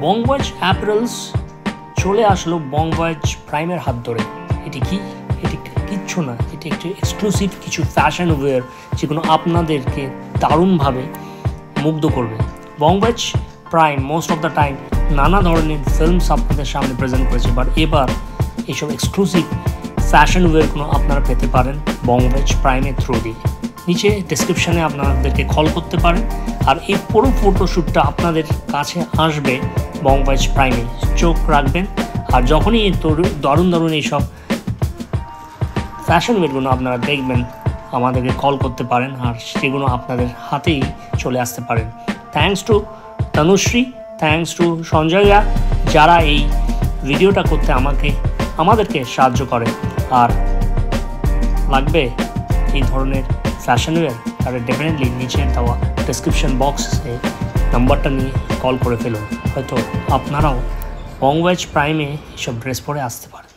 বংভয়েজ apparels চলে আসলো বংভয়েজ প্রাইমের হাত ধরে। এটি কি? এটি কিচ্ছু না, এটি একটি এক্সক্লুসিভ কিছু ফ্যাশন ওয়্যার যেগুলো আপনাদেরকে দারুণভাবে মুগ্ধ করবে। বংভয়েজ prime most of the time নানা ধরনের ফিল্মস আপনাদের সামনে প্রেজেন্ট করেছে, বাট এবার এইসব এক্সক্লুসিভ ফ্যাশন ওয়্যারগুলো আপনারা পেতে পারেন বংভয়েজ প্রাইমের থ্রু দিয়ে। নিচে ডেসক্রিপশানে আপনাদেরকে কল করতে পারেন, আর এই পুরো ফটোশ্যুটটা আপনাদের কাছে আসবে বংভয়েজ প্রাইমে। চোখ রাখবেন, আর যখনই দারুণ দারুণ এইসব ফ্যাশন ওয়্যারগুলো আপনারা দেখবেন আমাদেরকে কল করতে পারেন, আর সেগুলো আপনাদের হাতেই চলে আসতে পারেন। Thanks to Tanushree, thanks to সঞ্জয়রা, যারা এই ভিডিওটা করতে আমাদেরকে সাহায্য করে। আর লাগবে এই ধরনের ফ্যাশন ওয়্যার, তাহলে ডেফিনেটলি নিচে দেওয়া ডেসক্রিপশন বক্সে নাম্বারটা নিয়ে কল করে ফেলুন, হয়তো আপনারাও বংভয়েজ প্রাইমে এসব ড্রেস পরে আসতে পারেন।